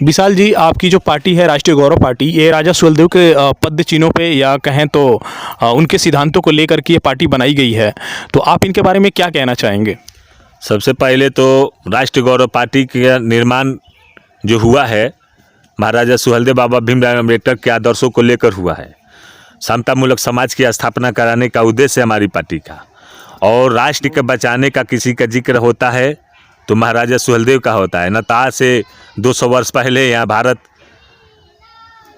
विशाल जी, आपकी जो पार्टी है राष्ट्रीय गौरव पार्टी, ये राजा सुहेलदेव के पद चिन्हों पे या कहें तो उनके सिद्धांतों को लेकर के ये पार्टी बनाई गई है, तो आप इनके बारे में क्या कहना चाहेंगे? सबसे पहले तो राष्ट्रीय गौरव पार्टी का निर्माण जो हुआ है महाराजा सुहेलदेव बाबा भीमराव अम्बेडकर के आदर्शों को लेकर हुआ है। समतामूलक समाज की स्थापना कराने का उद्देश्य है हमारी पार्टी का, और राष्ट्र के बचाने का किसी का जिक्र होता है तो महाराजा सुहेलदेव का होता है। न आज से 200 वर्ष पहले यहाँ भारत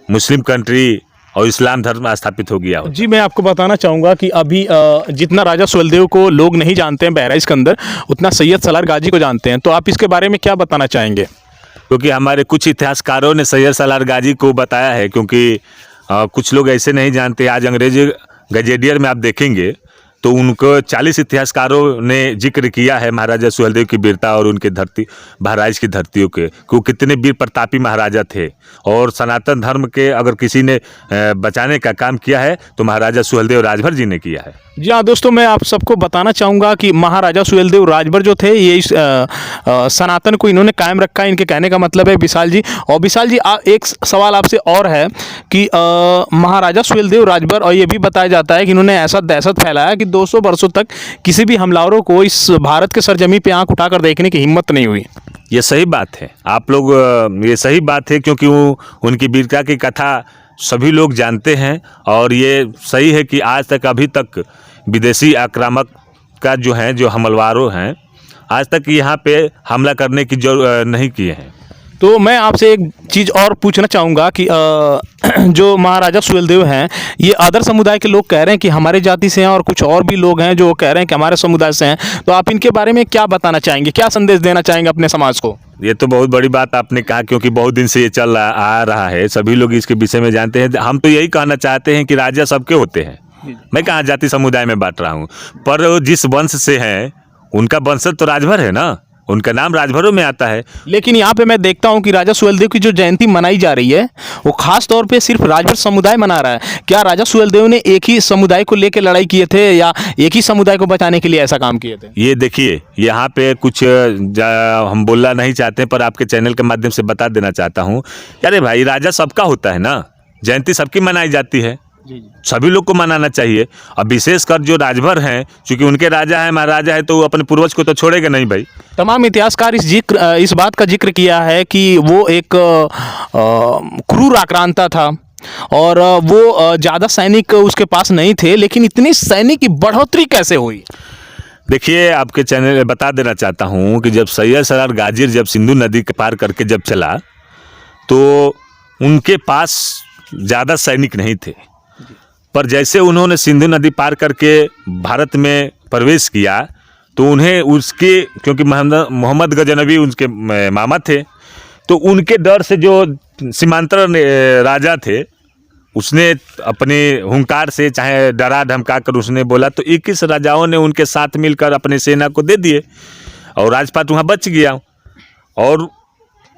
मुस्लिम कंट्री और इस्लाम धर्म स्थापित हो गया। जी, मैं आपको बताना चाहूँगा कि अभी जितना राजा सुहेलदेव को लोग नहीं जानते हैं बहराइच के अंदर, उतना सैयद सलार गाजी को जानते हैं। तो आप इसके बारे में क्या बताना चाहेंगे? क्योंकि हमारे कुछ इतिहासकारों ने सैयद सलार गाजी को बताया है, क्योंकि कुछ लोग ऐसे नहीं जानते। आज अंग्रेजी गजेटियर में आप देखेंगे तो उनको 40 इतिहासकारों ने जिक्र किया है महाराजा सुहेलदेव की वीरता और उनके धरती बहराइच की धरतियों के, कि वो कितने वीर प्रतापी महाराजा थे। और सनातन धर्म के अगर किसी ने बचाने का काम किया है तो महाराजा सुहेलदेव राजभर जी ने किया है। जी हाँ दोस्तों, मैं आप सबको बताना चाहूँगा कि महाराजा सुहेलदेव राजभर जो थे ये इस सनातन को इन्होंने कायम रखा है, इनके कहने का मतलब है विशाल जी। और विशाल जी, एक सवाल आपसे और है कि महाराजा सुहेलदेव राजभर, और ये भी बताया जाता है कि इन्होंने ऐसा दहशत फैलाया कि 200 वर्षों तक किसी भी हमलावरों को इस भारत के सरजमी पे आंख उठाकर देखने की हिम्मत नहीं हुई। ये सही बात है आप लोग, ये सही बात है, क्योंकि उनकी वीरता की कथा सभी लोग जानते हैं। और ये सही है कि आज तक अभी तक विदेशी आक्रामक का जो हैं, जो हमलवारों हैं, आज तक यहाँ पे हमला करने की जरूरत नहीं किए हैं। तो मैं आपसे एक चीज़ और पूछना चाहूँगा कि जो महाराजा सुहेलदेव हैं, ये अदर समुदाय के लोग कह रहे हैं कि हमारे जाति से हैं, और कुछ और भी लोग हैं जो कह रहे हैं कि हमारे समुदाय से हैं। तो आप इनके बारे में क्या बताना चाहेंगे, क्या संदेश देना चाहेंगे अपने समाज को? ये तो बहुत बड़ी बात आपने कहा, क्योंकि बहुत दिन से ये चल आ रहा है, सभी लोग इसके विषय में जानते हैं। हम तो यही कहना चाहते हैं कि राजा सबके होते हैं। मैं कहाँ जाति समुदाय में बांट रहा हूँ, पर जिस वंश से हैं उनका वंशज तो राजभर है ना, उनका नाम राजभरों में आता है। लेकिन यहाँ पे मैं देखता हूँ कि राजा सुहेलदेव की जो जयंती मनाई जा रही है वो खास तौर पे सिर्फ राजभर समुदाय मना रहा है। क्या राजा सुहेलदेव ने एक ही समुदाय को लेकर लड़ाई किए थे या एक ही समुदाय को बचाने के लिए ऐसा काम किए थे? ये देखिए, यहाँ पे कुछ हम बोलना नहीं चाहते, पर आपके चैनल के माध्यम से बता देना चाहता हूँ। अरे भाई, राजा सबका होता है ना, जयंती सबकी मनाई जाती है, सभी लोग को मनाना चाहिए। अब विशेषकर जो राजभर हैं, क्योंकि उनके राजा है, महाराजा है, तो वो अपने पूर्वज को तो छोड़ेगा नहीं भाई। तमाम इतिहासकार इस बात का जिक्र किया है कि वो एक क्रूर आक्रांता था और वो ज़्यादा सैनिक उसके पास नहीं थे, लेकिन इतनी सैनिक की बढ़ोतरी कैसे हुई? देखिए, आपके चैनल में बता देना चाहता हूँ कि जब सैयद सलार गाजी जब सिंधु नदी के पार करके जब चला तो उनके पास ज़्यादा सैनिक नहीं थे, पर जैसे उन्होंने सिंधु नदी पार करके भारत में प्रवेश किया तो उन्हें उसके, क्योंकि मोहम्मद गजनवी उनके मामा थे, तो उनके डर से जो सीमांतर राजा थे उसने अपने हुंकार से, चाहे डरा धमका कर उसने बोला, तो 21 राजाओं ने उनके साथ मिलकर अपने सेना को दे दिए और राजपाट वहाँ बच गया। और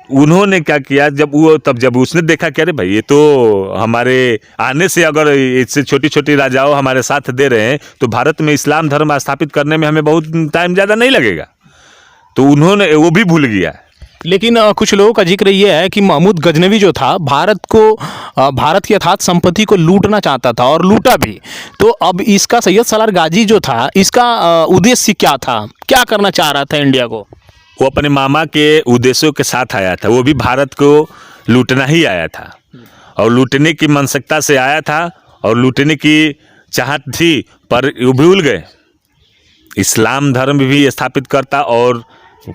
उन्होंने क्या किया, जब उसने देखा कि अरे भाई, ये तो हमारे आने से, अगर इससे छोटी छोटी राजाओं हमारे साथ दे रहे हैं तो भारत में इस्लाम धर्म स्थापित करने में हमें बहुत टाइम ज़्यादा नहीं लगेगा, तो उन्होंने वो भी भूल गया। लेकिन कुछ लोगों का जिक्र ये है कि महमूद गजनवी जो था भारत की अथात संपत्ति को लूटना चाहता था और लूटा भी। तो अब इसका सैयद सलार गाजी जो था, इसका उद्देश्य क्या था, क्या करना चाह रहा था इंडिया को? वो अपने मामा के उद्देश्यों के साथ आया था, वो भी भारत को लूटना ही आया था और लूटने की मानसिकता से आया था और लूटने की चाहत थी, पर वो भूल गए। इस्लाम धर्म भी स्थापित करता और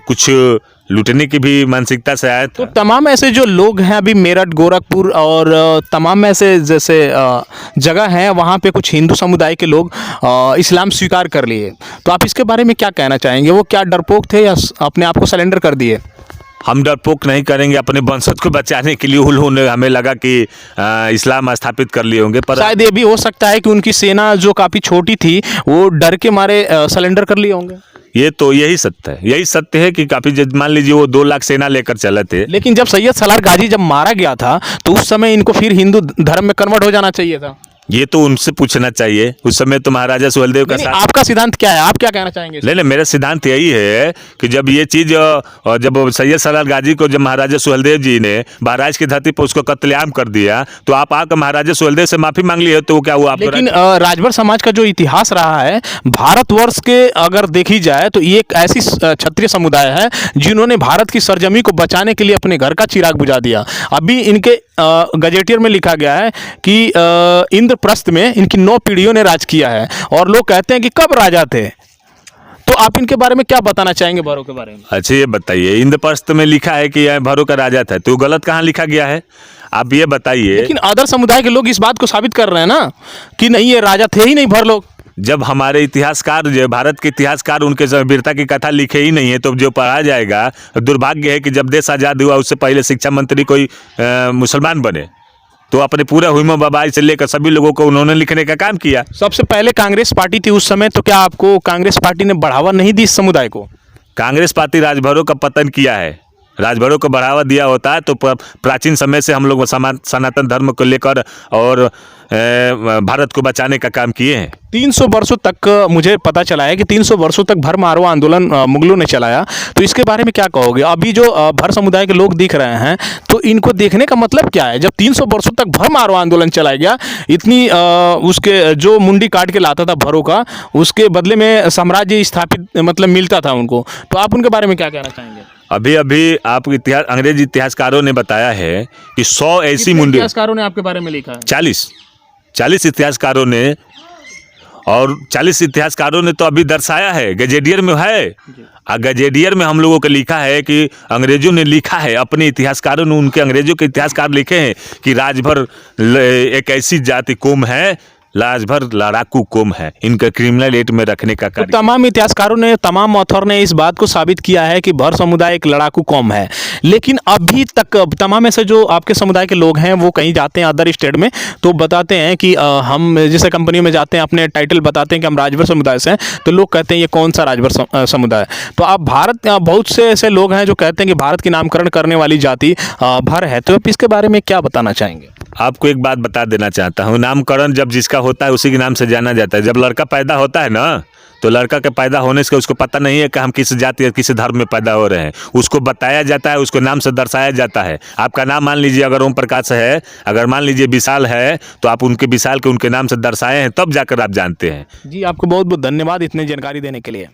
कुछ लूटने की भी मानसिकता से आया था। तो तमाम ऐसे जो लोग हैं अभी मेरठ, गोरखपुर और तमाम ऐसे जैसे जगह हैं, वहाँ पे कुछ हिंदू समुदाय के लोग इस्लाम स्वीकार कर लिए, तो आप इसके बारे में क्या कहना चाहेंगे? वो क्या डरपोक थे या अपने आप को सरेंडर कर दिए? हम डरपोक नहीं करेंगे, अपने वंशज को बचाने के लिए उन्होंने, हमें लगा कि इस्लाम स्थापित कर लिए होंगे, पर शायद ये भी हो सकता है कि उनकी सेना जो काफ़ी छोटी थी वो डर के मारे सरेंडर कर लिए होंगे। ये तो यही सत्य है कि काफ़ी, मान लीजिए वो 2 लाख सेना लेकर चले थे। लेकिन जब सैयद सलार गाजी जब मारा गया था तो उस समय इनको फिर हिंदू धर्म में कन्वर्ट हो जाना चाहिए था। ये तो उनसे पूछना चाहिए। उस समय तो महाराजा सुहेलदेव का नहीं, साथ। आपका सिद्धांत क्या है, आप क्या कहना चाहेंगे? नहीं, मेरा सिद्धांत यही है कि जब ये चीज़ जब सैयद सलार गाजी को जब महाराजा सुहेलदेव जी ने बहराइच की धरती पर उसको कत्लेआम कर दिया, तो आप आकर महाराजा सुहेलदेव से माफ़ी मांग लिए, तो क्या हुआ? लेकिन राजभर समाज का जो इतिहास रहा है भारतवर्ष के, अगर देखी जाए तो ये एक ऐसी क्षत्रिय समुदाय है जिन्होंने भारत की सरजमी को बचाने के लिए अपने घर का चिराग बुझा दिया। अभी इनके गजेटियर में लिखा गया है कि इंद्रप्रस्थ में इनकी 9 पीढ़ियों ने राज किया है, और लोग कहते हैं कि कब राजा थे। तो आप इनके बारे में क्या बताना चाहेंगे, भरो के बारे में? अच्छा, ये बताइए, इंद्रप्रस्थ में लिखा है कि यह भरो का राजा था, तो गलत कहाँ लिखा गया है? आप ये बताइए। लेकिन अदर समुदाय के लोग इस बात को साबित कर रहे हैं ना कि नहीं, ये राजा थे ही नहीं भर लोग। जब हमारे इतिहासकार, जो भारत के इतिहासकार, उनके वीरता की कथा लिखे ही नहीं है, तो जो पढ़ा जाएगा। दुर्भाग्य है कि जब देश आज़ाद हुआ उससे पहले शिक्षा मंत्री कोई मुसलमान बने, तो अपने पूरा हुइमा बाबाई से लेकर सभी लोगों को उन्होंने लिखने का काम किया। सबसे पहले कांग्रेस पार्टी थी उस समय, तो क्या आपको कांग्रेस पार्टी ने बढ़ावा नहीं दी इस समुदाय को? कांग्रेस पार्टी राजभरों का पतन किया है। राजभरों को बढ़ावा दिया होता है तो प्राचीन समय से हम लोग सनातन धर्म को लेकर और भारत को बचाने का काम किए हैं। 300 वर्षों तक मुझे पता चला है कि 300 वर्षों तक भर मारो आंदोलन मुगलों ने चलाया, तो इसके बारे में क्या कहोगे? अभी जो भर समुदाय के लोग दिख रहे हैं, तो इनको देखने का मतलब क्या है? जब 300 वर्षों तक भर मारो आंदोलन चलाया गया, इतनी उसके जो मुंडी काट के लाता था भरों का, उसके बदले में साम्राज्य स्थापित मतलब मिलता था उनको, तो आप उनके बारे में क्या कहना चाहेंगे? अभी अभी आप अंग्रेजी इतिहासकारों ने बताया है कि 100 ऐसी मुंडी, इतिहासकारों ने आपके बारे में लिखा है? 40 इतिहासकारों ने, और 40 इतिहासकारों ने तो अभी दर्शाया है, गजेटियर में है। गजेटियर में हम लोगों को लिखा है कि अंग्रेजों ने लिखा है, अपने इतिहासकारों ने, उनके अंग्रेजों के इतिहासकार लिखे हैं कि राजभर एक ऐसी जाति कौम है, राजभर लड़ाकू कौम है, इनका क्रिमिनल एक्ट में रखने का कार्य। तो तमाम इतिहासकारों ने, तमाम ऑथर ने इस बात को साबित किया है कि भर समुदाय एक लड़ाकू कौम है। लेकिन अभी तक तमाम ऐसे जो आपके समुदाय के लोग हैं वो कहीं जाते हैं अदर स्टेट में, तो बताते हैं कि हम जैसे कंपनियों में जाते हैं, अपने टाइटल बताते हैं कि हम राजभर समुदाय से हैं, तो लोग कहते हैं ये कौन सा राजभर समुदाय। तो आप भारत, बहुत से ऐसे लोग हैं जो कहते हैं कि भारत की नामकरण करने वाली जाति भर है, तो आप इसके बारे में क्या बताना चाहेंगे? आपको एक बात बता देना चाहता हूँ, नामकरण जब जिसका होता है उसी के नाम से जाना जाता है। जब लड़का पैदा होता है ना, तो लड़का के पैदा होने से उसको पता नहीं है कि हम किस जाति या किस धर्म में पैदा हो रहे हैं, उसको बताया जाता है, उसको नाम से दर्शाया जाता है। आपका नाम मान लीजिए अगर ओम प्रकाश है, अगर मान लीजिए विशाल है, तो आप उनके विशाल के उनके नाम से दर्शाए हैं, तब जाकर आप जानते हैं। जी, आपको बहुत बहुत धन्यवाद इतनी जानकारी देने के लिए।